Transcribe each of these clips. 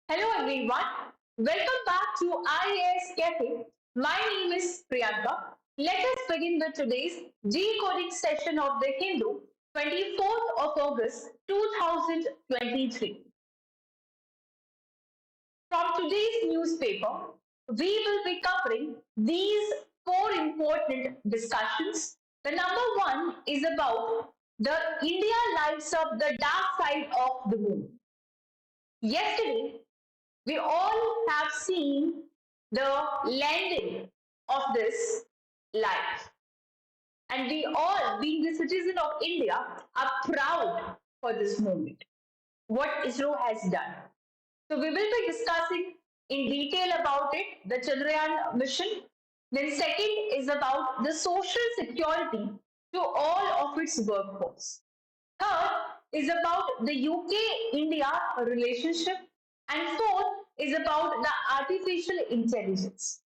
Hello everyone, welcome back to IAS Cafe. My name is Priyanka. Let us begin with today's decoding session of the Hindu, 24th of August 2023. From today's newspaper, we will be covering these four important discussions. The number one is about the India lights up the dark side of the moon. Yesterday, we all have seen the landing of this light. And we all, being the citizen of India, are proud for this moment, what ISRO has done. So we will be discussing in detail about it, the Chandrayaan mission. Then second is about the social security to all of its workforce. Third is about the UK-India relationship. And fourth is about the artificial intelligence.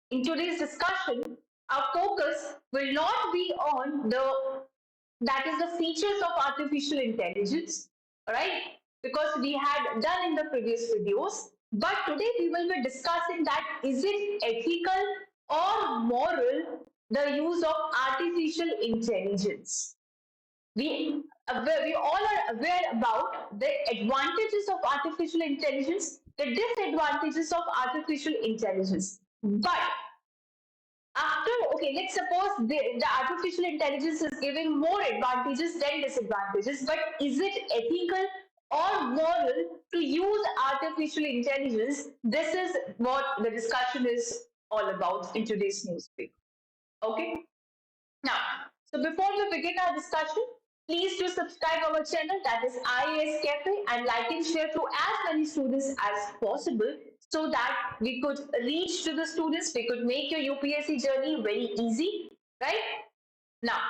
In today's discussion, our focus will not be on that is the features of artificial intelligence, right? Because we had done in the previous videos. But today we will be discussing that is it ethical or moral the use of artificial intelligence. We all are aware about the advantages of artificial intelligence, the disadvantages of artificial intelligence. But after, okay, let's suppose the artificial intelligence is giving more advantages than disadvantages, but is it ethical or moral to use artificial intelligence? This is what the discussion is all about in today's newspaper. Okay. Now, so before we begin our discussion, please do subscribe our channel, that is IAS Cafe, and like and share to as many students as possible so that we could reach to the students, we could make your UPSC journey very easy, right? Now,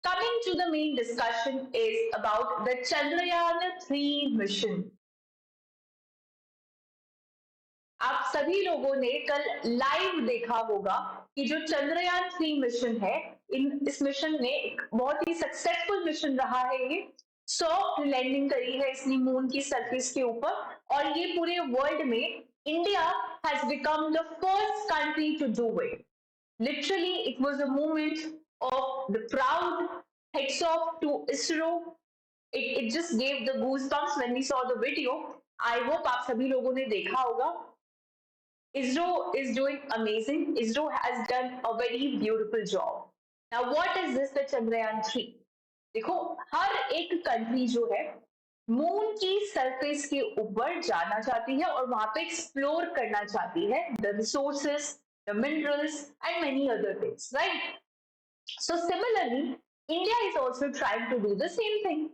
coming to the main discussion is about the Chandrayaan-3 mission. आप सभी लोगों ने कल live देखा होगा कि जो Chandrayaan 3 mission है, इस मिशन ने एक बहुत ही सक्सेसफुल मिशन रहा है। ये सॉफ्ट लैंडिंग करी है इसने मून की सरफेस के ऊपर, और ये पूरे वर्ल्ड में India has become the first country to do it. Literally, it was a moment of the proud heads off to ISRO. It just gave the goosebumps when we saw the video. I hope आप सभी लोगों ने देखा होगा. ISRO is doing amazing. ISRO has done a very beautiful job. Now, what is this the Chandrayaan 3? देखो, हर एक country जो है मून की सरफेस के ऊपर जाना चाहती है और वहां पे एक्सप्लोर करना चाहती है the resources, the minerals and many other things, right? So similarly, India is also trying to do the same thing.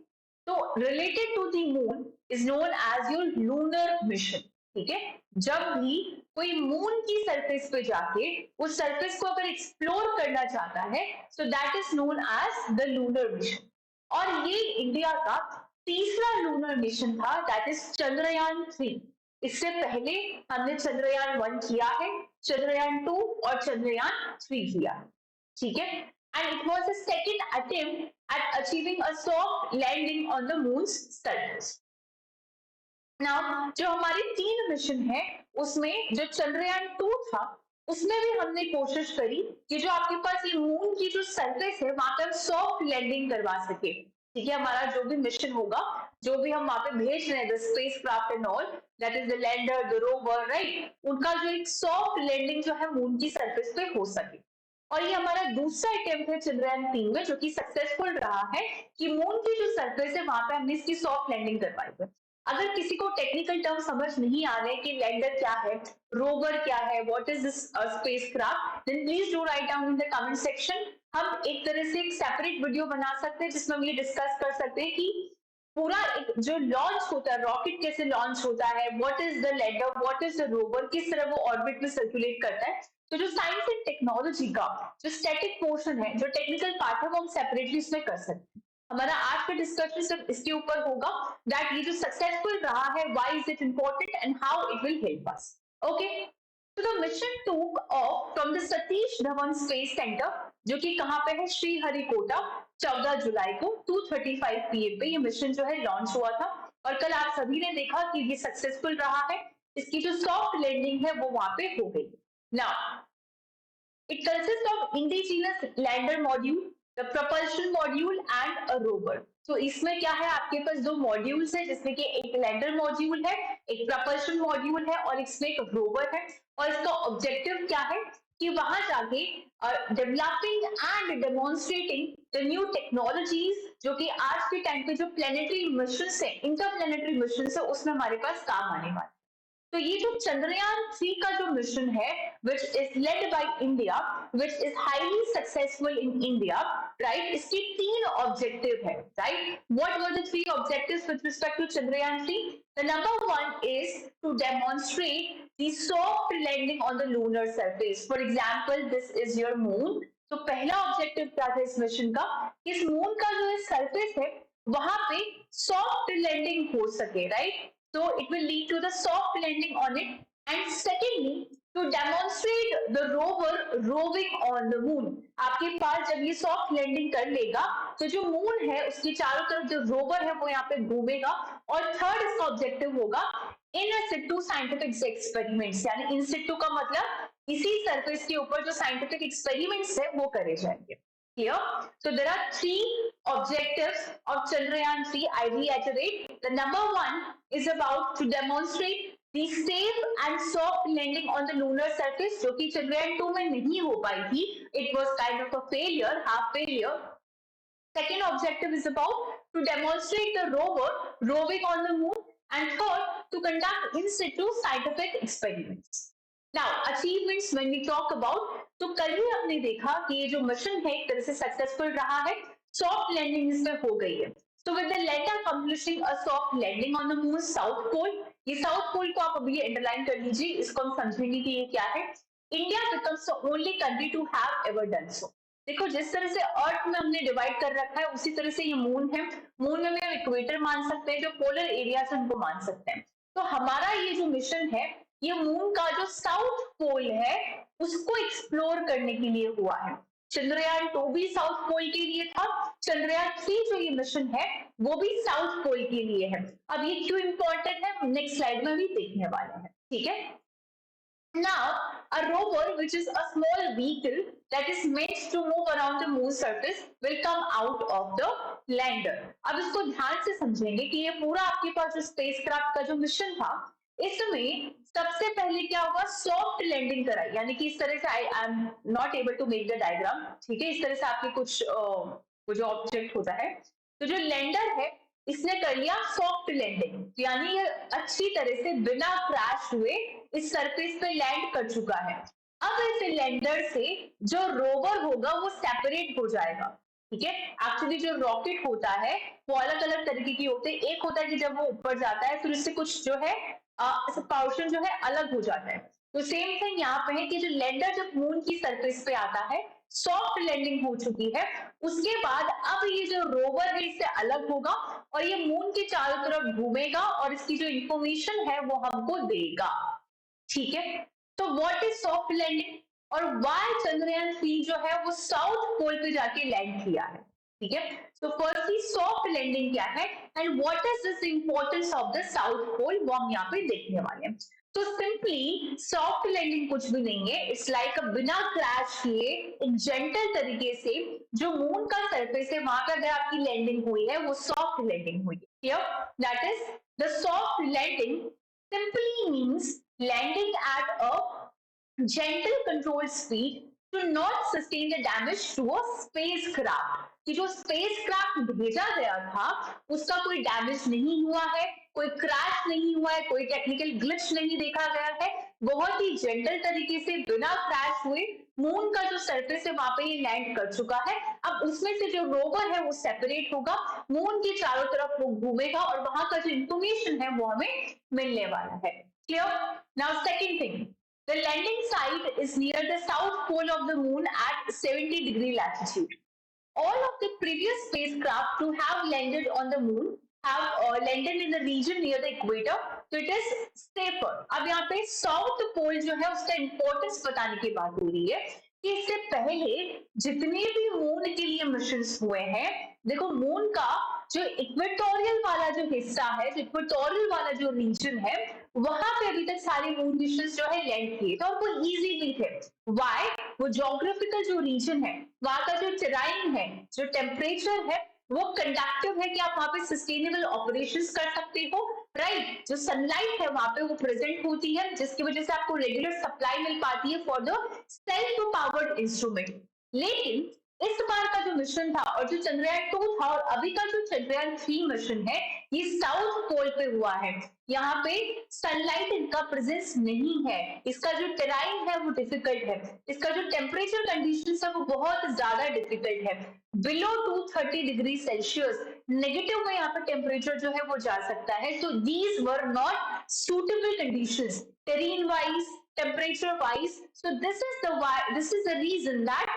So related to the moon is known as your lunar mission. ठीक है, जब भी कोई moon की surface पे जाके उस surface को अगर एक्सप्लोर करना चाहता है, so that is known as the lunar mission. और ये इंडिया का तीसरा लूनर मिशन था, दैट इज चंद्रयान 3. इससे पहले हमने चंद्रयान 1 किया है, चंद्रयान 2 और चंद्रयान 3 किया है. ठीक है, and it was the second attempt at achieving a soft landing on the moon's surface. Now, जो हमारे 3 मिशन है उसमें जो चंद्रयान 2 था उसमें भी हमने कोशिश करी कि जो आपके पास ये मून की जो सरफेस है वहां पर सॉफ्ट लैंडिंग करवा सके. ठीक है, हमारा जो भी मिशन होगा, जो भी हम वहां पे भेज रहे हैं, the space craft and all, that is the lander, the rover, right, उनका जो एक सॉफ्ट लैंडिंग जो है मून की सरफेस पे हो सके. और ये हमारा दूसरा अटेम्प्ट है चंद्रयान 3 में, जो कि सक्सेसफुल रहा है कि मून की जो सरफेस है वहां पे हमने इसकी सॉफ्ट लैंडिंग करवाई है. अगर किसी को टेक्निकल टर्म समझ नहीं आ रहे कि लैंडर क्या है, रोवर क्या है, what is this spacecraft, then please do write down in the comment section. हम एक तरह से एक सेपरेट वीडियो बना सकते हैं जिसमें हम ये डिस्कस कर सकते हैं कि पूरा एक जो लॉन्च होता है, रॉकेट कैसे लॉन्च होता है, what is the lander, what is the rover, किस तरह वो ऑर्बिट में सर्कुलेट करता है. तो जो साइंस एंड टेक्नोलॉजी का जो स्टैटिक पोर्शन है, जो टेक्निकल पार्ट है, वो हम सेपरेटली इसमें कर सकते हैं. हमारा आज का डिस्कशन सिर्फ इसके ऊपर होगा दैट ये जो सक्सेसफुल रहा है, why is it important and how it will help us. Okay, तो द मिशन टूक of from the Satish Dhawan space centre, जो कि कहां पे है, श्रीहरिकोटा, 14 जुलाई को 2:35 PM पे ये मिशन जो है लॉन्च हुआ था. और कल आप सभी ने देखा कि ये सक्सेसफुल रहा है. इसकी जो सॉफ्ट लैंडिंग है वो वहां पे हो गई। Now it consists of indigenous lander module, the propulsion module and a rover. तो इसमें क्या है, आपके पास दो मॉड्यूल्स है जिसमें कि एक लैंडर मॉड्यूल है, एक प्रपल्शन मॉड्यूल है और इसमें एक रोवर है। और इसका ऑब्जेक्टिव क्या है कि वहां जाके developing and demonstrating the new technologies जो कि आज के टाइम पे जो प्लेनेटरी मिशन है, इंटरप्लेनेटरी मिशन है, उसमें हमारे पास काम आने वाले। तो ये जो चंद्रयान 3 का जो मिशन है which is led by India, which is highly successful in India, right? इसकी तीन ऑब्जेक्टिव है, right? What were the three objectives with respect to Chandrayaan 3? The number one is to demonstrate the soft landing on the lunar surface. For example, this is your moon. तो पहला objective क्या था इस mission का, इस moon का जो surface है वहां पे सॉफ्ट लैंडिंग हो सके, right? So it will lead to the soft landing on it. And secondly, to demonstrate the rover roving on the moon. आपके पास जब ये सॉफ्ट लैंडिंग कर लेगा तो जो मून है उसके चारों तरफ जो रोवर है वो यहाँ पे घूमेगा। और थर्ड इसका ऑब्जेक्टिव होगा इन सिटू साइंटिफिक एक्सपेरिमेंट्स, यानी इन सिटू का मतलब इसी सरफेस के ऊपर जो साइंटिफिक एक्सपेरिमेंट्स है वो करे जाएंगे। Here, so there are three objectives of Chandrayaan 3. I reiterate. The number one is about to demonstrate the safe and soft landing on the lunar surface, जो कि Chandrayaan 2 में नहीं हो पाई थी. It was kind of a failure, half failure. Second objective is about to demonstrate the rover roving on the moon, and third to conduct in situ scientific experiments. Now, achievements when we talk about, तो कल ही हमने देखा कि ये जो mission है एक तरह से सक्सेसफुल रहा है, सॉफ्ट लैंडिंग इसमें हो गई है। So with the lander accomplishing a soft landing on the moon's south pole, ये साउथ पोल को आप अभी अंडरलाइन कर लीजिए, इसको हम समझेंगे कि ये क्या है। India becomes the only country to have ever done so. देखो जिस तरह से अर्थ में हमने डिवाइड कर रखा है उसी तरह से ये मून है, मून में हम इक्वेटर मान सकते हैं, जो पोलर एरिया है उनको मान सकते हैं। तो हमारा ये जो मिशन है ये मून का जो साउथ पोल है उसको एक्सप्लोर करने के लिए हुआ है। चंद्रयान 2 भी साउथ पोल के लिए था, चंद्रयान 3 जो ये मिशन है वो भी साउथ पोल के लिए है। अब ये क्यों इंपॉर्टेंट है हम नेक्स्ट स्लाइड में भी देखने वाले हैं, ठीक है। Now, a rover, which is a small vehicle that is meant to move around the moon surface, will come out of the lander. अब इसको ध्यान से समझेंगे कि ये पूरा आपके पास जो स्पेसक्राफ्ट का जो मिशन था इसमें सबसे पहले क्या होगा, सॉफ्ट लैंडिंग कराई, यानी कि इस तरह से I am not able to make the diagram, ठीक है। इस तरह से आपके कुछ वो जो ऑब्जेक्ट होता है, तो जो लैंडर है इसने कर लिया सॉफ्ट लैंडिंग, यानी ये अच्छी तरह से बिना क्रैश हुए इस सरफेस पे लैंड कर चुका है। अब इस लैंडर से जो रोवर होगा वो सेपरेट हो जाएगा, ठीक है। एक्चुअली जो रॉकेट होता है वो अलग अलग तरीके की होते हैं, एक होता है कि जब वो ऊपर जाता है फिर उससे कुछ जो है पोर्शन जो है अलग हो जाता है। तो सेम थिंग यहाँ पे है कि जो लैंडर जब मून की सरफेस पे आता है सॉफ्ट लैंडिंग हो चुकी है, उसके बाद अब ये जो रोवर है इससे अलग होगा और ये मून के चारों तरफ घूमेगा और इसकी जो इंफॉर्मेशन है वो हमको देगा, ठीक है। तो व्हाट इज सॉफ्ट लैंडिंग और व्हाई चंद्रयान 3 जो है वो साउथ पोल पे जाके लैंड किया है, ठीक है। तो फर्स्टली सॉफ्ट लैंडिंग क्या है and what is this importance of the south pole, वो हम यहाँ पे देखने वाले हैं। तो सिंपली सॉफ्ट लैंडिंग कुछ भी नहीं है, इट्स लाइक बिना क्रैश किए एक जेंटल तरीके से जो मून का सरफेस है वहां पर अगर आपकी लैंडिंग हुई है वो सॉफ्ट लैंडिंग हुई है। That is the soft landing simply means landing at a gentle controlled speed to not sustain the damage to a spacecraft, कि जो स्पेसक्राफ्ट भेजा गया था उसका कोई डैमेज नहीं हुआ है, कोई क्रैश नहीं हुआ है, कोई टेक्निकल ग्लिच नहीं देखा गया है, बहुत ही जेंटल तरीके से बिना क्रैश हुए मून का जो सरफेस है वहां पे ये लैंड कर चुका है। अब उसमें से जो रोवर है वो सेपरेट होगा, मून के चारों तरफ वो घूमेगा और वहां का जो इंफॉर्मेशन है वो हमें मिलने वाला है। Clear? Now second thing, the landing site is near the south pole of the moon at 70-degree latitude. All of the previous spacecraft to have landed on the moon have landed in the region near the equator, so it is safer. अब यहाँ पे south pole जो है उसका importance बताने की बात हो रही है कि इससे पहले जितने भी मून के लिए मिशंस हुए हैं, देखो मून का जो इक्वेटोरियल वाला जो हिस्सा है, जो इक्वेटोरियल वाला जो रीजन है, वहां पे अभी तक सारे मून मिशंस जो है लैंड किए थे और वो इजी भी थे। वाई? वो जोग्राफिकल जो रीजन है, वहां का जो टेराइन है, जो टेम्परेचर है, वो कंडक्टिव है कि आप वहां पे सस्टेनेबल ऑपरेशंस कर सकते हो, राइट? जो सनलाइट है वहां पे वो प्रेजेंट होती है, जिसकी वजह से आपको रेगुलर सप्लाई मिल पाती है for the self powered instrument. लेकिन इस बार का जो मिशन था और जो चंद्रयान 2 था और अभी का जो चंद्रयान 3 मिशन है, ये साउथ पोल पे हुआ है। यहाँ पे सनलाइट इनका प्रेजेंस नहीं है, इसका जो टेराइन है वो डिफिकल्ट है, इसका जो टेम्परेचर कंडीशन है वो बहुत ज्यादा डिफिकल्ट है, बिलो 230 डिग्री सेल्सियस नेगेटिव में यहाँ पे टेम्परेचर जो है वो जा सकता है। So these were not suitable conditions terrain wise, temperature wise. So this is the reason that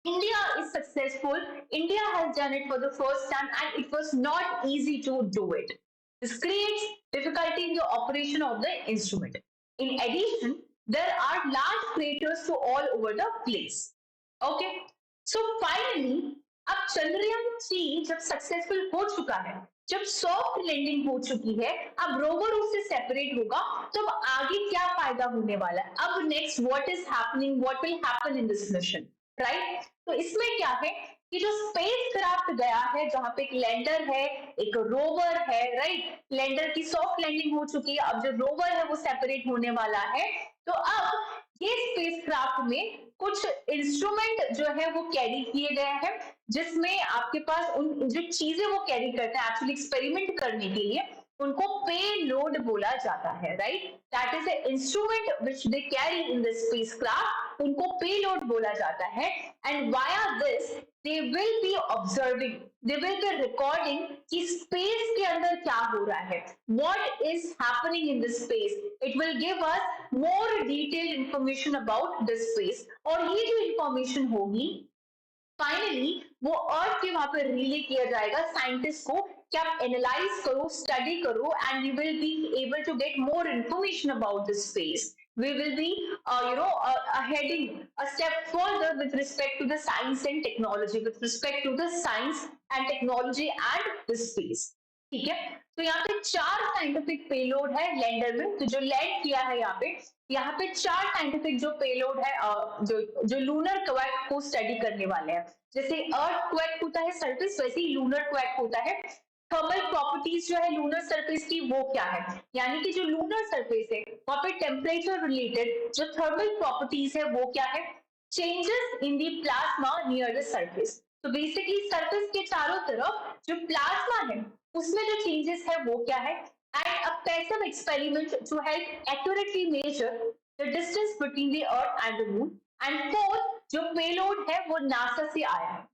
India is successful. India has done it for the first time and it was not easy to do it. This creates difficulty in the operation of the instrument. In addition, there are large craters to all over the place. Okay. So finally, अब चंद्रयान 3 जब successful हो चुका है, जब soft landing हो चुकी है, अब रोवर उससे सेपरेट होगा, तो अब आगे क्या फायदा होने वाला है? अब next what is happening, what will happen in this mission, right? तो इसमें क्या है कि जो स्पेस क्राफ्ट गया है, जहां पे एक लैंडर है, एक रोवर है, राइट? लैंडर की सॉफ्ट लैंडिंग हो चुकी है, अब जो रोवर है वो सेपरेट होने वाला है। तो अब ये स्पेस क्राफ्ट में कुछ इंस्ट्रूमेंट जो है वो कैरी किए गए हैं, जिसमें आपके पास उन जो चीजें वो कैरी करते हैं एक्चुअली एक्सपेरिमेंट करने के लिए, उनको पे लोड बोला जाता है, right? That is a instrument which they carry in the spacecraft, उनको पे लोड बोला जाता है। And via this they will be observing, they will be recording कि स्पेस के अंदर क्या हो रहा है, what is happening in the space. It will give us more detailed information about the space, और ये जो इंफॉर्मेशन होगी फाइनली वो अर्थ के वहां पर रिले किया जाएगा साइंटिस्ट को कि आप एनालाइज करो, स्टडी करो, and you will be able to get more information about this space. We will be heading a step further with respect to the science and technology, with respect to the science and technology and the space. ठीक है? तो यहाँ पे 4 scientific payload है lander में, तो जो land किया है यहाँ पे 4 साइंटिफिक जो पेलोड है, जो लूनर क्वेक को स्टडी करने वाले हैं। जैसे अर्थ क्वेक होता है सरफेस, वैसे ही लूनर क्वेक होता है। थर्मल प्रॉपर्टीज जो है लूनर सरफेस की वो क्या है, यानी कि जो लूनर सरफेस है वहां पे टेम्परेचर रिलेटेड जो थर्मल प्रॉपर्टीज है वो क्या है, changes in the plasma near the surface. तो बेसिकली सरफेस के चारों तरफ जो प्लाज्मा है उसमें जो चेंजेस है वो क्या है, and a passive experiment to help accurately measure the distance between the earth and the moon. And fourth जो पेलोड है वो नासा से आया है।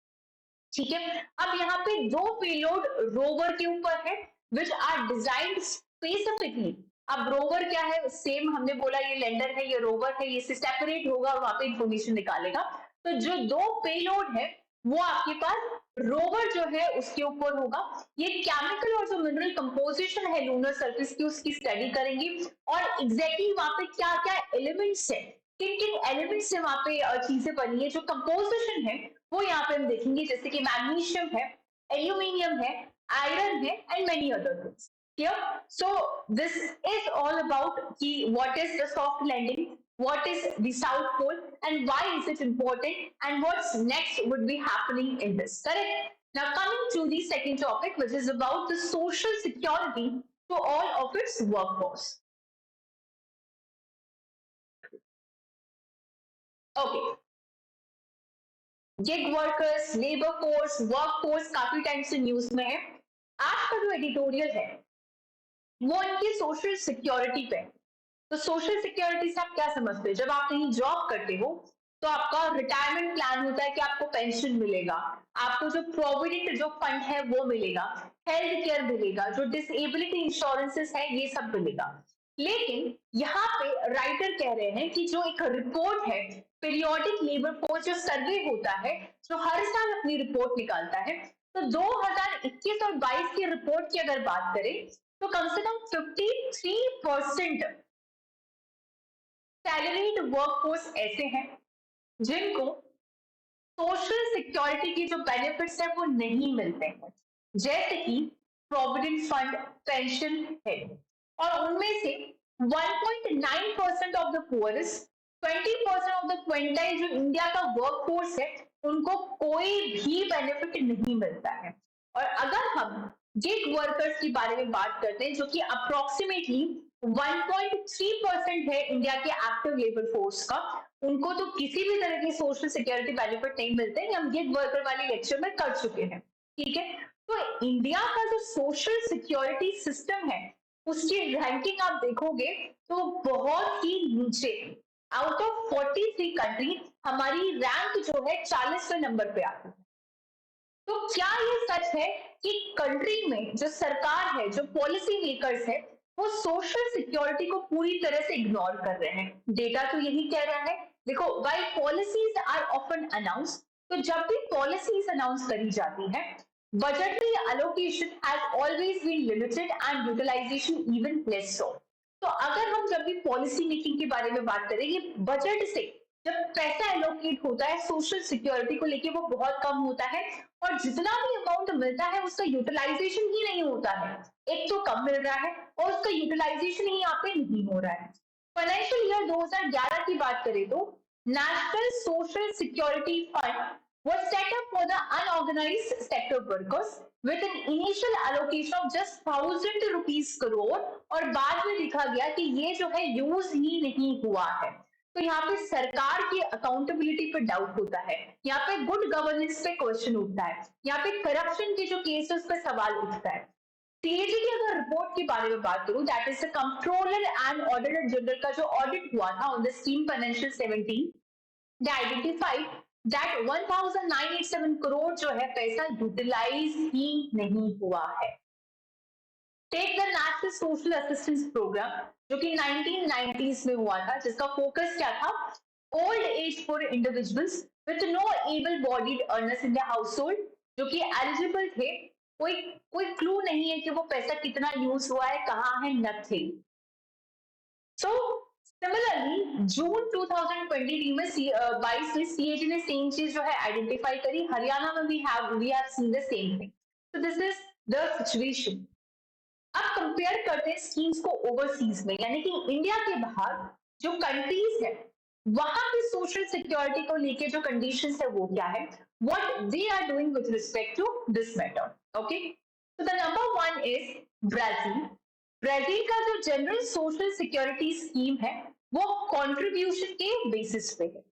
ठीक है, अब यहाँ पे 2 पेलोड रोवर के ऊपर है विच आर डिजाइंड स्पेसिफिकली। अब रोवर क्या है, सेम हमने बोला ये लैंडर है, ये रोवर है, ये सेपरेट होगा और वहां पे इंफॉर्मेशन निकालेगा। तो जो 2 पेलोड है वो आपके पास रोवर जो है उसके ऊपर होगा। ये केमिकल और जो मिनरल कंपोजिशन है लूनर सरफेस की उसकी स्टडी करेंगी, और एग्जैक्टली वहां पे क्या क्या एलिमेंट्स है, किन किन एलिमेंट्स से वहां पे चीजें बनी है, जो कंपोजिशन है वो यहाँ पे हम देखेंगे, जैसे कि मैग्नीशियम है, एल्यूमिनियम है, आयरन है, and many other things. Clear? So this is all about what is the soft landing, what is the South Pole, and why is it important, and what's next would be happening in this. Correct? Now coming to the second topic, which is about the social security to all of its workforce. Okay. Gig workers, labour force, work force काफी time से news में है। आज का जो editorial है वो इनकी सोशल सिक्योरिटी पे। तो सोशल सिक्योरिटी से आप क्या समझते हो, जब आप कहीं जॉब करते हो तो आपका रिटायरमेंट प्लान होता है कि आपको पेंशन मिलेगा, आपको जो प्रोविडेंट जो फंड है वो मिलेगा, हेल्थ केयर मिलेगा, जो डिसेबिलिटी इंश्योरेंसेस है ये सब मिलेगा। लेकिन यहाँ पे राइटर कह रहे हैं कि जो एक रिपोर्ट है पीरियोडिक लेबर फोर्स जो सर्वे होता है, जो हर साल अपनी रिपोर्ट निकालता है, तो 2021 और 22 की रिपोर्ट की अगर बात करें तो कम से कम 53% सैलरीड वर्कफोर्स ऐसे हैं जिनको सोशल सिक्योरिटी के जो बेनिफिट्स है वो नहीं मिलते हैं। जैसे कि प्रोविडेंट फंड, पेंशन है, और उनमें से 1.9% of the poorest, 20% of the quintile जो इंडिया का वर्कफोर्स है, उनको कोई भी बेनिफिट नहीं मिलता है। और अगर हम गिग वर्कर्स के बारे में बात करते हैं, जो कि अप्रोक्सीमेटली 1.3% है इंडिया के एक्टिव लेबर फोर्स का, उनको तो किसी भी तरह की सोशल सिक्योरिटी बेनिफिट नहीं मिलते। हम गिग वर्कर वाले लेक्चर में कर चुके हैं, ठीक है। तो इंडिया का जो सोशल सिक्योरिटी सिस्टम है, उसकी रैंकिंग आप देखोगे तो बहुत ही नीचे, आउट ऑफ 43 कंट्री हमारी रैंक जो है 40वें नंबर पे आती है। तो क्या ये सच है कि कंट्री में जो सरकार है, जो पॉलिसी मेकर्स है, वो सोशल सिक्योरिटी को पूरी तरह से इग्नोर कर रहे हैं? डेटा तो यही कह रहा है। देखो, while policies are often announce, तो जब भी पॉलिसीज अनाउंस करी जाती है, budgetary allocation has always been limited and utilisation even less so. तो अगर हम जब भी पॉलिसी मेकिंग के बारे में बात करें, ये बजट से जब पैसा एलोकेट होता है सोशल सिक्योरिटी को लेके, वो बहुत कम होता है, और जितना भी अमाउंट मिलता है उसका यूटिलाइजेशन ही नहीं होता है। एक तो कम मिल रहा है और उसका यूटिलाइजेशन ही यहाँ पे नहीं हो रहा है। फाइनेंशियल ईयर 2011 की बात करें तो national social security fund was set up for the unorganized sector workers with an initial allocation of just 1000 rupees crore, और बाद में लिखा गया कि ये जो है यूज ही नहीं हुआ है। तो यहाँ पे सरकार की अकाउंटेबिलिटी पे डाउट होता है, यहाँ पे गुड गवर्नेंस पे क्वेश्चन उठता है, यहाँ पे करप्शन के जो केसेस पे सवाल उठता है। सीएजी की अगर रिपोर्ट के बारे में बात करूं, that is the controller and auditor general का जो ऑडिट हुआ था on the scheme financial 17, they identified that 1987 crore जो है पैसा यूटिलाइज ही नहीं हुआ है। Take the national social assistance programme, जो कि 1990s में हुआ था, जिसका फोकस क्या था? Old age for individuals with no able bodied earners in the household, जो कि एलिजिबल थे। कोई कोई क्लू नहीं है कि वो पैसा कितना यूज हुआ है, कहाँ है, नथिंग। सो सिमिलरली जून 2023 में 22 में सीएजी ने सेम चीज जो है आइडेंटिफाई करी। हरियाणा में we have seen the same thing. So this is the situation. अब कंपेयर करते हैं स्कीम्स को ओवरसीज में, यानी कि इंडिया के बाहर जो कंट्रीज है, वहां पे सोशल सिक्योरिटी को लेके जो कंडीशंस है वो क्या है, what they are doing with respect to this matter. Okay, तो the number 1 is Brazil. Brazil का जो जनरल सोशल सिक्योरिटी स्कीम है, वो कंट्रीब्यूशन के बेसिस पे है।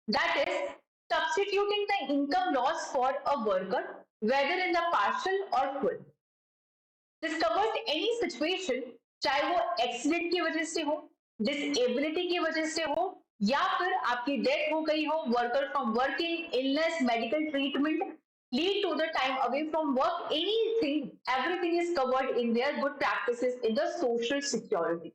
That is substituting the income loss for a worker whether in the partial or full. This covers any situation, चाहे वो एक्सीडेंट की वजह से हो, डिसेबिलिटी की वजह से हो, या फिर आपकी डेथ हो गई हो, worker from working, illness, medical treatment, lead to the time away from work, anything, everything is covered in their good practices in the social security.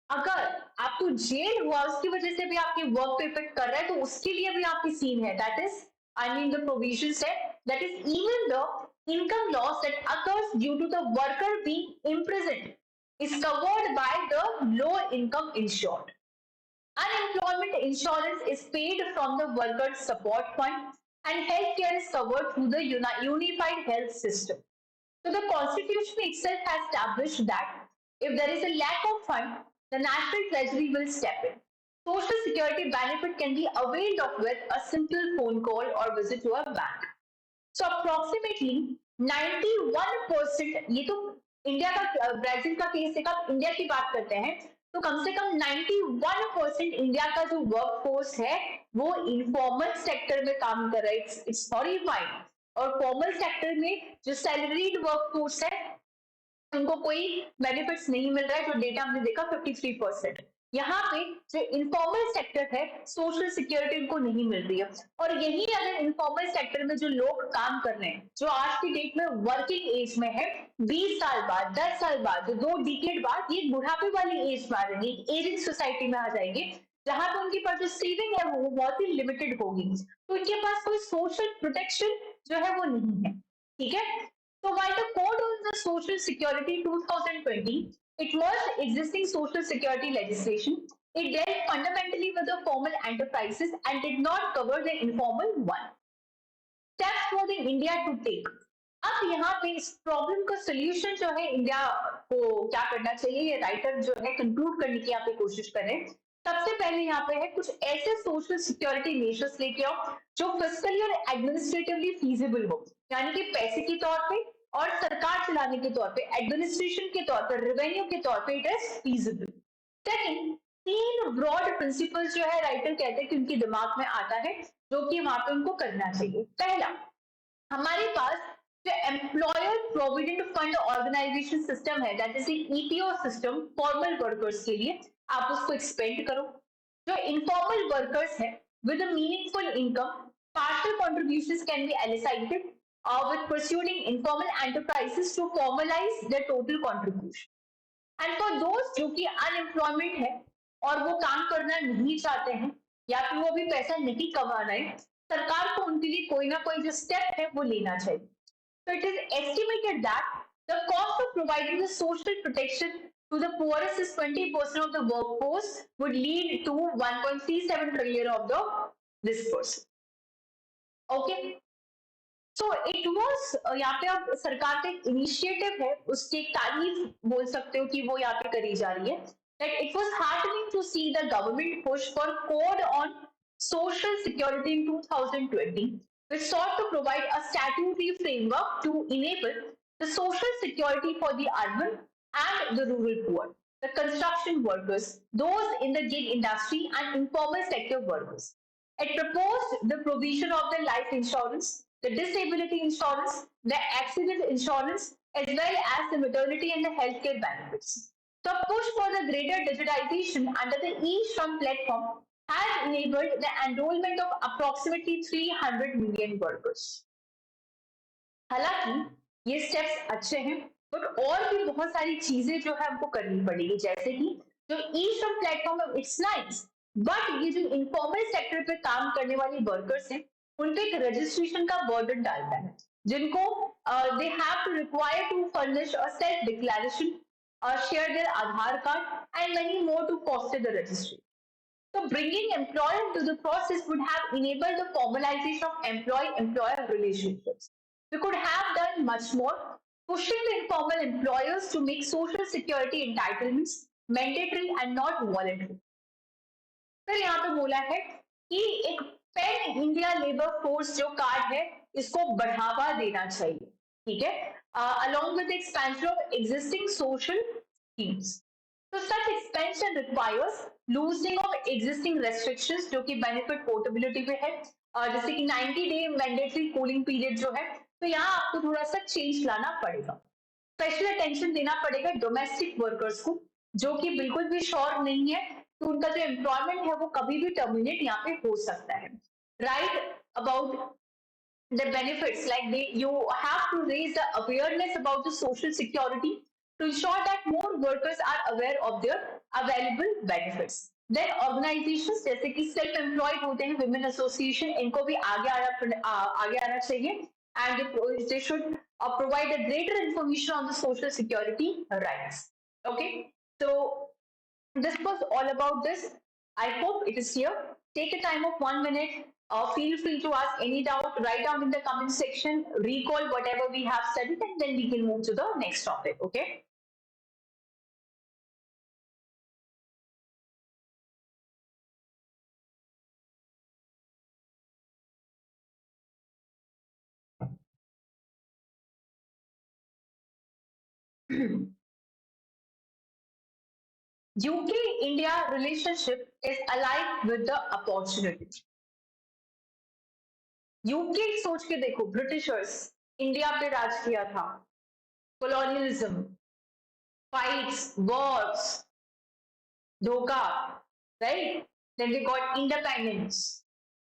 अगर आपको जेल हुआ उसकी वजह से भी आपके वर्क पे इफेक्ट कर रहा है, तो उसके लिए भी आपकी सीन है, that is I mean the provision said that is even the income loss that occurs due to the worker being imprisoned is covered by the low income insured. Unemployment insurance is paid from the workers support fund, and healthcare is covered through the unified health system. So the constitution itself has established that if there is a lack of fund, the national treasury will step in. Social security benefit can be availed of with a simple phone call or visit to a bank. So approximately 91%, ये तो India का, Brazil का case है, आप India की बात करते हैं तो कम से कम 91% इंडिया का जो वर्क फोर्स है वो इनफॉर्मल सेक्टर में काम कर रहा है। It's horrifying. और फॉर्मल सेक्टर में जो सैलरीड वर्क फोर्स है उनको कोई बेनिफिट्स नहीं मिल रहा है, जो डेटा हमने देखा 53%। यहाँ पे जो इनफॉर्मल सेक्टर है सोशल सिक्योरिटी उनको नहीं मिल रही है। और यही अगर इनफॉर्मल सेक्टर में जो लोग काम कर रहे हैं, जो आज की डेट में वर्किंग एज में है, 20 साल बाद, 10 साल बाद, जो 2 डिकेड बाद ये बुढ़ापे वाली एज में आ जाएंगे, एजिंग सोसाइटी में आ जाएंगे, जहां पे उनके पास जो सेविंग है वो बहुत ही लिमिटेड होगी, तो उनके पास कोई सोशल प्रोटेक्शन जो है वो नहीं है। ठीक है, so while the Code on the Social Security 2020, it merged existing social security legislation, it dealt fundamentally with the formal enterprises and did not cover the informal one. Steps for the India to take. अब यहाँ पे इस problem का solution जो है India को क्या करना चाहिए, ये राइटर जो है कंक्लूड करने की यहाँ पे कोशिश कर रहे हैं। सबसे पहले यहाँ पे है कुछ ऐसे सोशल सिक्योरिटी मेजर्स लेके आओ जो फिजिकली और एडमिनिस्ट्रेटिवली फीजिबल हो, यानी कि पैसे के तौर पे और सरकार चलाने के तौर पे, एडमिनिस्ट्रेशन के तौर पर, रेवेन्यू के तौर पे इट इज फीजिबल। सेकंड, तीन ब्रॉड प्रिंसिपल्स जो है राइटर कहते हैं कि उनके दिमाग में आता है जो कि वहां पे उनको करना चाहिए। पहला, हमारे पास जो employer provident fund organisation system है, that is EPO system formal workers के लिए, आप उसको एक्सपेंड करो। जो इनफॉर्मल वर्कर्स है with a meaningful income, partial contributions can be elicited with pursuing informal enterprises to formalize their total contribution. And for दोस्त जो कि अनएम्प्लॉयमेंट है और वो काम करना नहीं चाहते हैं या फिर वो भी पैसा नहीं कमा रहे हैं, सरकार को उनके लिए कोई ना कोई जो स्टेप है वो लेना चाहिए। So it is estimated that the cost of providing the social protection to the poorest is 20% of the workforce would lead to 1.37 trillion of the this person. Okay. So it was यहाँ पे अब सरकार का एक initiative है, उसकी एक तारीफ बोल सकते हो कि वो यहाँ पे करी जा रही है, that it was heartening to see the government push for code on social security in 2020, which sought to provide a statutory framework to enable the social security for the urban and the rural poor, the construction workers, those in the gig industry and informal sector workers. It proposed the provision of the life insurance, the disability insurance, the accident insurance, as well as the maternity and the healthcare benefits. The push for the greater digitization under the e-Shram platform has enabled the enrollment of approximately 300 million workers. हालांकि ये steps अच्छे हैं, but और भी बहुत सारी चीजें जो है हमको करनी पड़ेगी, जैसे कि जो ई श्रम प्लेटफॉर्म है इट्स नाइस, बट ये जो इनफॉर्मल सेक्टर पे काम करने वाली वर्कर्स हैं उन पे एक रजिस्ट्रेशन का बर्डन डालता है, जिनको they have to require to furnish a self declaration, share their Aadhaar card and many more to foster the registry. So bringing employer into the process would have enabled the formalization of employee-employer relationships. We could have done much more, pushing the informal employers to make social security entitlements mandatory and not voluntary. फिर यहाँ पे बोला है कि एक pen India labour force जो card है इसको बढ़ावा देना चाहिए, ठीक है, along with the expansion of existing social schemes. So such expansion requires loosening of existing restrictions जो कि benefit portability पे है, जैसे कि 90-day mandatory cooling period जो है, तो यहाँ आपको थोड़ा सा चेंज लाना पड़ेगा। स्पेशल अटेंशन देना पड़ेगा डोमेस्टिक वर्कर्स को जो कि बिल्कुल भी श्योर नहीं है तो उनका जो एम्प्लॉयमेंट है वो कभी भी टर्मिनेट यहाँ पे हो सकता है। Right about the benefits, like you have to raise the awareness about the social security to ensure that more workers are aware of their available benefits. Then organizations जैसे कि self employed होते हैं, women association, इनको भी आगे आना चाहिए, and they should provide a greater information on the social security rights. Okay, so this was all about this. I hope it is clear. Take a time of 1 minute. Feel free to ask any doubt. Write down in the comment section. Recall whatever we have studied, and then we can move to the next topic. Okay. UK-India relationship is alive with the opportunity. UK सोच के देखो, Britishers India पे राज किया था, colonialism, fights, wars, धोखा, right, then we got independence,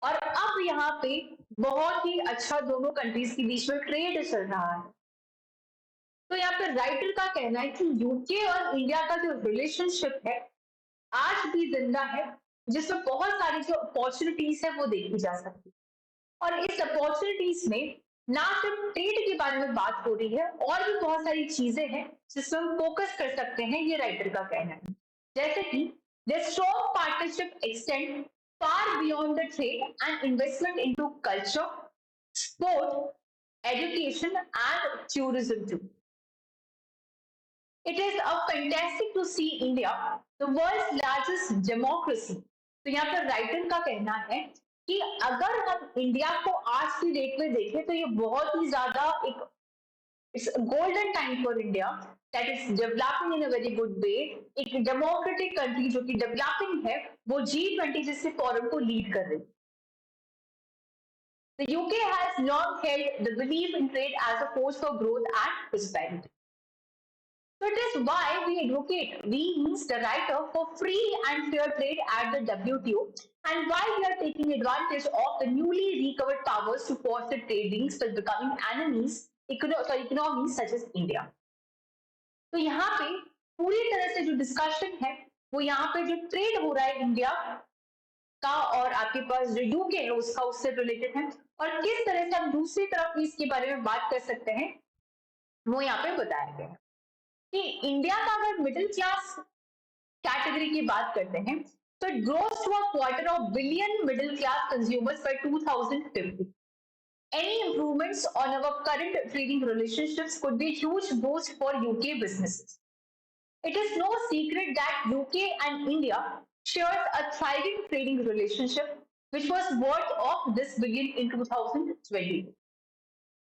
और अब यहाँ पे बहुत ही अच्छा दोनों कंट्रीज के बीच में ट्रेड चल रहा है। तो यहाँ पे राइटर का कहना है कि यूके और इंडिया का जो रिलेशनशिप है आज भी जिंदा है, जिसमें बहुत सारी जो अपॉर्चुनिटीज है वो देखी जा सकती है, और इस अपॉर्चुनिटीज में ना सिर्फ ट्रेड के बारे में बात हो रही है, और भी बहुत सारी चीजें हैं जिसमें हम फोकस कर सकते हैं, ये राइटर का कहना है। जैसे कि the strong partnership extend far beyond the trade and investment into culture, sport, education and tourism too. It is a fantastic to see India, the world's largest democracy. तो यहाँ पर राइटर का कहना है कि अगर हम इंडिया को आज की डेट में देखें तो ये बहुत ही ज्यादा एक it's golden time for India that is developing in a very good way. एक डेमोक्रेटिक कंट्री जो कि डेवलपिंग है वो G20 जैसे फोरम को लीड कर रही है. The UK has long held the belief in trade as a force for growth and prosperity. So it is why we advocate, we means the writer, for free and fair trade at the WTO, and why we are taking advantage of the newly recovered powers to foster trade links with becoming economies such as India. तो यहाँ पे पूरी तरह से जो discussion है वो यहाँ पे जो ट्रेड हो रहा है इंडिया का और आपके पास जो यूके है उसका उससे रिलेटेड है और किस तरह से हम दूसरी तरफ भी इसके बारे में बात कर सकते हैं वो यहाँ पे बताया गया है कि इंडिया का अगर मिडिल क्लास कैटेगरी की बात करते हैं तो it grows to a quarter of billion middle class consumers by 2050. Any improvements on our current trading relationships could be a huge boost for UK businesses. It is no secret that UK and India shares a thriving trading relationship, which was worth of this billion in 2020.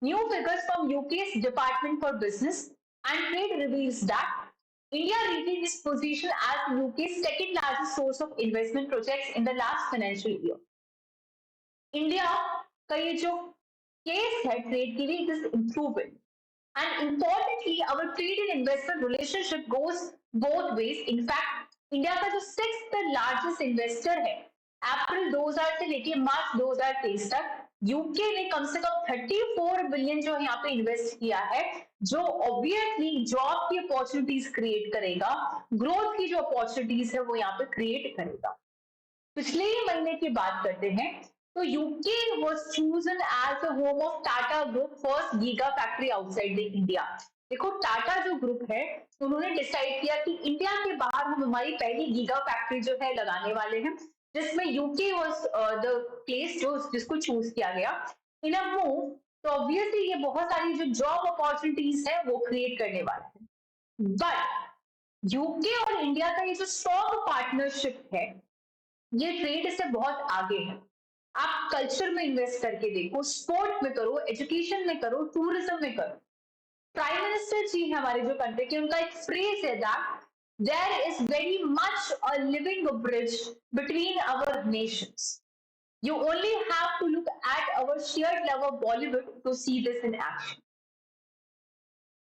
New figures from UK's Department for Business and Trade reveals that India retained its position as UK's second largest source of investment projects in the last financial year. India का ये जो case है trade के लिए it is improving and importantly our trade and investment relationship goes both ways. In fact India का जो sixth largest investor है अप्रैल 2000 से लेके मार्च 2023 तक यूके ने कम से कम 34 बिलियन जो यहाँ पे इन्वेस्ट किया है जो ऑब्वियसली जॉब की अपॉर्चुनिटीज क्रिएट करेगा, ग्रोथ की जो अपॉर्चुनिटीज है वो यहाँ पे क्रिएट करेगा. पिछले ही महीने की बात करते हैं तो UK was chosen as the home of Tata Group first giga factory outside the India. देखो टाटा जो ग्रुप है उन्होंने डिसाइड किया कि इंडिया के बाहर हम हमारी पहली गीगा फैक्ट्री जो है लगाने वाले हैं जिसमें यूके वाज द प्लेस जो जिसको चूज किया गया इन अ मूव. तो ऑब्वियसली ये बहुत सारी जो जॉब अपॉर्चुनिटीज है वो क्रिएट करने वाला है. बट यूके और इंडिया का ये जो स्ट्रॉन्ग पार्टनरशिप है ये ट्रेड से बहुत आगे है. आप कल्चर में इन्वेस्ट करके देखो, स्पोर्ट में करो, एजुकेशन में करो, टूरिज्म में करो. प्राइम मिनिस्टर जी हमारे जो कंट्री के उनका एक फ्रेज है that there is very much a living bridge between our nations. You only have to look at our shared love of Bollywood to see this in action.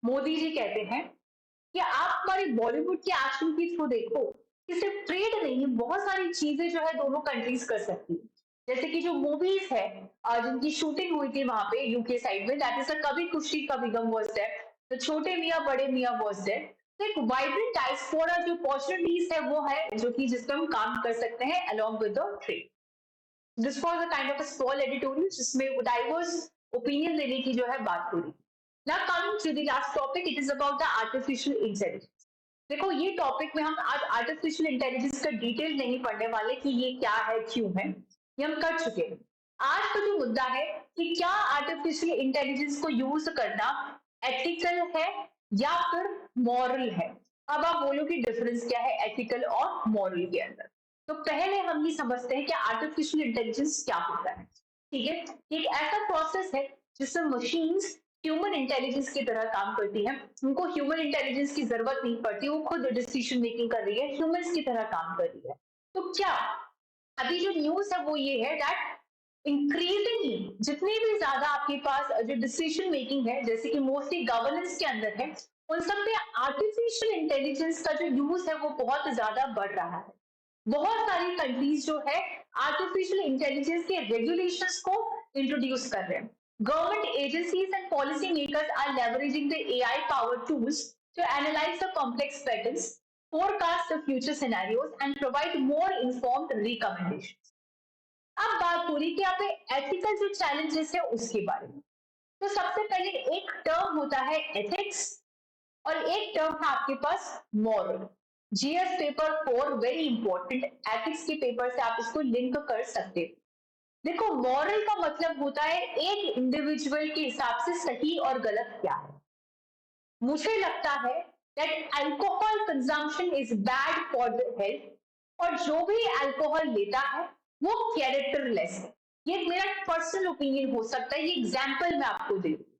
Modi ji कहते हैं कि आप हमारी बॉलीवुड के एक्शन की थ्रू देखो कि सिर्फ ट्रेड नहीं बहुत सारी चीजें जो है दोनों कंट्रीज कर सकती है. जैसे कि जो मूवीज है जिनकी शूटिंग हुई थी वहां पे यूके साइड में दैट इज कभी खुशी कभी गम वाज देयर, तो छोटे मियां बड़े मियां वाज देयर. तो एक वाइब्रेंट डायस्पोरा जो अपॉर्चुनिटीज है वो है जो कि जिस पर हम काम कर सकते हैं along with the trade. This was a kind of a small editorial जिसमें डाइवर्स ओपिनियन देने की जो है बात हो रही. Now coming to the last topic, it is about the artificial intelligence. देखो ये टॉपिक में हम आज आर्टिफिशियल इंटेलिजेंस का डिटेल नहीं पढ़ने वाले कि ये क्या है क्यों है, ये हम कर चुके हैं. आज का जो मुद्दा है कि क्या आर्टिफिशियल इंटेलिजेंस को यूज करना एथिकल है या फिर मॉरल है. अब आप बोलो कि डिफरेंस क्या है एथिकल और मॉरल के अंदर. तो पहले हम ये समझते हैं कि आर्टिफिशियल इंटेलिजेंस क्या होता है. ठीक है, एक ऐसा प्रोसेस है जिसमें मशीन्स ह्यूमन इंटेलिजेंस की तरह काम करती है. उनको ह्यूमन इंटेलिजेंस की जरूरत नहीं पड़ती, वो खुद डिसीजन मेकिंग कर रही है, ह्यूमंस की तरह काम कर रही है. तो क्या अभी जो न्यूज है वो ये है दैट इंक्रीजिंगली जितनी भी ज्यादा आपके पास जो डिसीजन मेकिंग है जैसे कि मोस्टली गवर्नेंस के अंदर है उन सब में आर्टिफिशियल इंटेलिजेंस का जो यूज है वो बहुत ज्यादा बढ़ रहा है. बहुत सारी कंट्रीज जो है आर्टिफिशियल इंटेलिजेंस के रेगुलेशंस को इंट्रोड्यूस कर रहे हैं. Government agencies and policymakers are leveraging the AI powered tools to analyze the complex patterns, forecast the future scenarios, and provide more informed recommendations. अब बात हो रही कि यहाँ पे एथिकल जो चैलेंजेस है उसके बारे में. तो सबसे पहले एक टर्म होता है एथिक्स और एक टर्म है आपके पास moral. GS paper 4 very important, ethics के पेपर से आप इसको लिंक कर सकते हो. देखो, मॉरल का मतलब होता है एक इंडिविजुअल के हिसाब से सही और गलत क्या है। मुझे लगता है that alcohol consumption is bad for the health, और जो भी अल्कोहल लेता है वो कैरेक्टरलेस है। ये मेरा पर्सनल ओपिनियन हो सकता है, ये एग्जाम्पल मैं आपको दे दूं।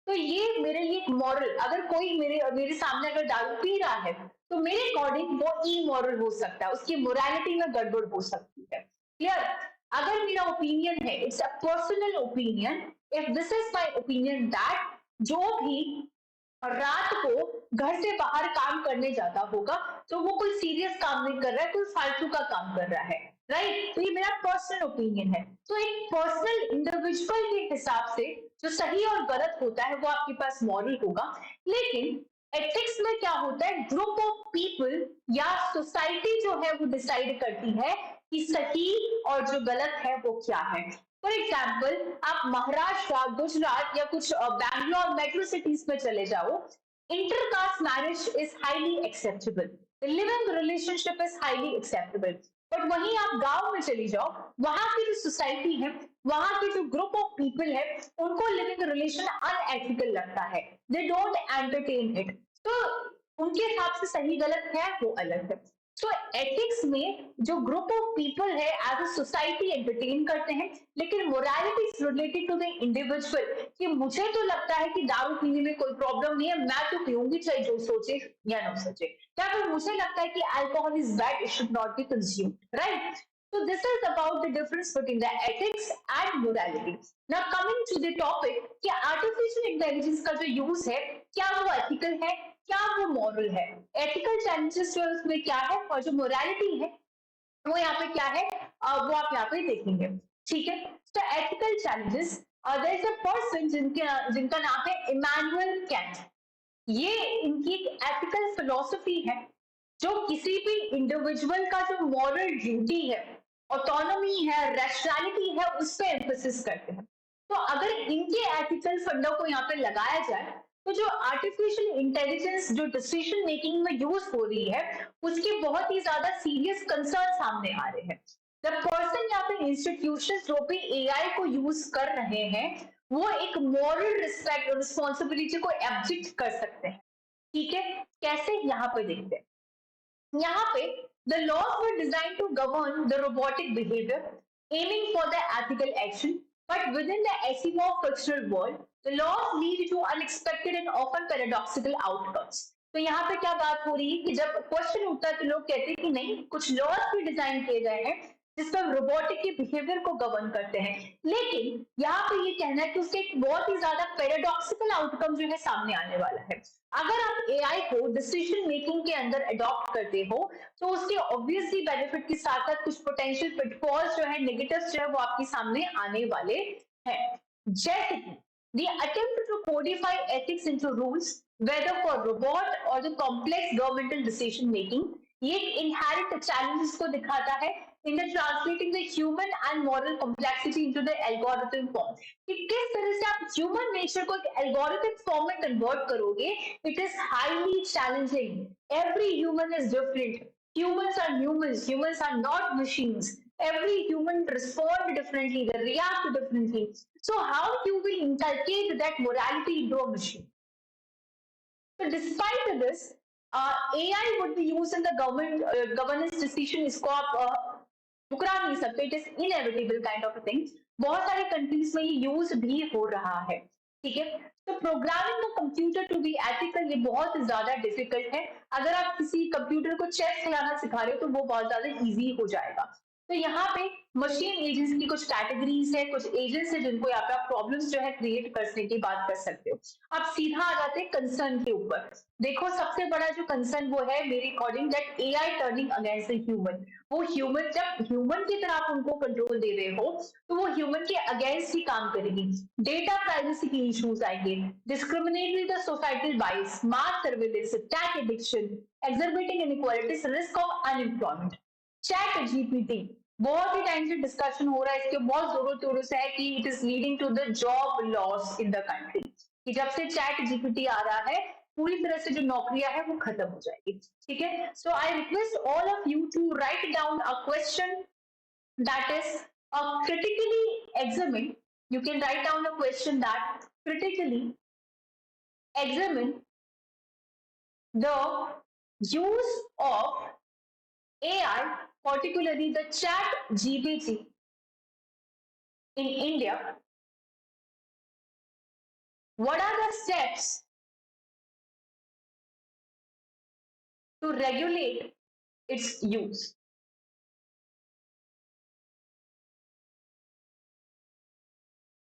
तो ये मेरे लिए एक मॉरल, अगर कोई मेरे मेरे सामने अगर दारू पी रहा है तो मेरे अकॉर्डिंग वो इमोरल हो सकता है, उसकी मोरालिटी में गड़बड़ हो सकती है। क्लियर? अगर मेरा ओपिनियन है, it's a personal opinion, if this is my opinion that जो भी रात को घर से बाहर काम करने जाता होगा तो वो कोई सीरियस काम नहीं कर रहा है, कोई फालतू का काम कर रहा है, राइट? तो ये मेरा पर्सनल ओपिनियन है। तो एक पर्सनल इंडिविजुअल के हिसाब से जो सही और गलत होता है वो आपके पास मॉरल होगा। लेकिन एथिक्स में क्या होता है, ग्रुप ऑफ पीपल या सोसाइटी जो है वो डिसाइड करती है कि सही और जो गलत है वो क्या है। फॉर एग्जाम्पल, आप महाराष्ट्र, गुजरात या कुछ बैंगलोर मेट्रो सिटीज में चले जाओ, intercaste marriage is highly acceptable, living relationship is highly acceptable. But वहीं आप गांव में चली जाओ, वहां की जो सोसाइटी है, वहां के जो ग्रुप ऑफ पीपल है, उनको लिविंग रिलेशन अनएथिकल लगता है, दे डोंट एंटरटेन इट। तो उनके हिसाब से सही गलत है वो अलग है। तो एथिक्स में जो ग्रुप ऑफ पीपल है एज अ सोसाइटी एंटरटेन करते हैं, लेकिन morality is related to the individual, कि मुझे तो लगता है कि दारू पीने में कोई प्रॉब्लम नहीं है, मैं तो पीऊंगी चाहे जो सोचे या ना सोचे, क्या फिर मुझे लगता है कि alcohol is bad, it should not be consumed, right? So this is about the difference between the ethics and morality. Now coming to the topic कि artificial intelligence का जो यूज है, क्या वो एथिकल है, क्या वो मॉरल है? एथिकल चैलेंजेस जो है उसमें क्या है, और जो मोरालिटी है वो यहाँ पे क्या है, वो आप यहाँ पे देखेंगे। ठीक है? तो ethical challenges, there is a person जिनका नाम है इमैनुअल कैंट। ये इनकी एक एथिकल फिलॉसफी है जो किसी भी इंडिविजुअल का जो मॉरल ड्यूटी है, ऑटोनॉमी है, रैशनैलिटी है, उस पर एम्फोसिस करते हैं। तो अगर इनके एथिकल फंडों को यहाँ पे लगाया जाए तो जो आर्टिफिशियल इंटेलिजेंस जो डिसीजन मेकिंग में यूज हो रही है उसके बहुत ही ज्यादा सीरियस कंसर्न सामने आ रहे हैं। द पर्सन या फिर इंस्टीट्यूशन जो भी एआई को यूज कर रहे हैं वो एक मॉरल रिस्पेक्ट और रिस्पॉन्सिबिलिटी को एब्जेक्ट कर सकते हैं। ठीक है? कैसे, यहाँ पे देखते हैं। यहाँ पे the laws were designed to govern the robotic behavior, aiming for the ethical action, but within the asimov fictional world the laws lead to unexpected and often paradoxical outcomes। तो यहाँ पे क्या बात हो रही है कि जब क्वेश्चन उठता है तो लोग कहते हैं कि नहीं, कुछ लॉज भी डिजाइन किए गए हैं जिसमें रोबोटिक के बिहेवियर को गवर्न करते हैं, लेकिन यहाँ पे ये कहना है कि उसके एक बहुत ही ज्यादा पैराडॉक्सिकल आउटकम जो है सामने आने वाला है। अगर आप एआई को डिसीजन मेकिंग के अंदर अडॉप्ट करते हो तो उसके ऑब्वियसली बेनिफिट के साथ साथ कुछ पोटेंशियल पिटफॉल्स जो है, नेगेटिव्स जो है वो आपके सामने आने वाले हैं। जैसे कि the attempt to codify ethics into rules, whether for robot or the complex governmental decision making, ये inherent challenges को दिखाता है in the translating the human and moral complexity into the algorithm form। कि किस तरह से आप ह्यूमन नेचर को एक एल्गोरिथम फॉर्म में कन्वर्ट करोगे, it is highly challenging. Every human is different, humans are humans, humans are not machines, every human respond differently, they react differently, so how you will inculcate that morality into a machine? So despite this, AI would be used in the governance decision, इसको आप ठुकरा नहीं सकते, it is inevitable kind of a thing. बहुत सारे countries में ये use भी हो रहा है। ठीक है? तो programming the computer to be ethical ये बहुत ज्यादा डिफिकल्ट है। अगर आप किसी कंप्यूटर को चेस खिलाना सिखा रहे हो तो वो बहुत ज्यादा इजी हो जाएगा। तो यहाँ पे मशीन एजेंट्स की कुछ कैटेगरीज है, कुछ एजेंट्स है जिनको यहाँ पे आप प्रॉब्लम्स जो है क्रिएट करने की बात कर सकते हो। अब सीधा आ जाते हैं कंसर्न के ऊपर। देखो, सबसे बड़ा जो कंसर्न वो है मेरे according that AI turning against the human. वो ह्यूमन, जब ह्यूमन की तरह आप उनको कंट्रोल दे रहे हो तो वो ह्यूमन के अगेंस्ट ही काम करेगी। डेटा प्राइवेसी के इश्यूज आएंगे, discriminatory the societal bias, mass surveillance, tax addiction, exacerbating inequalities, risk of unemployment. Chat GPT बहुत ही टाइम से डिस्कशन हो रहा है, इसके बहुत जोरों तोरों से है कि it is leading to the job loss in the country, कि जब से चैट जीपीटी आ रहा है पूरी तरह से जो नौकरियां है वो खत्म हो जाएगी। ठीक है? So I request all of you to write down a question that is critically examine, you can write down a question that critically examine the use of AI, particularly the chat GPT in India. What are the steps to regulate its use?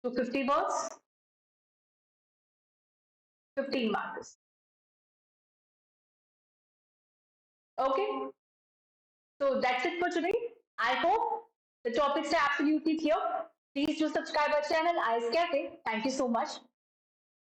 So 50 words, 15 marks. Okay, so that's it for today. I hope the topics are absolutely clear. Please do subscribe our channel, IS Cafe. Thank you so much.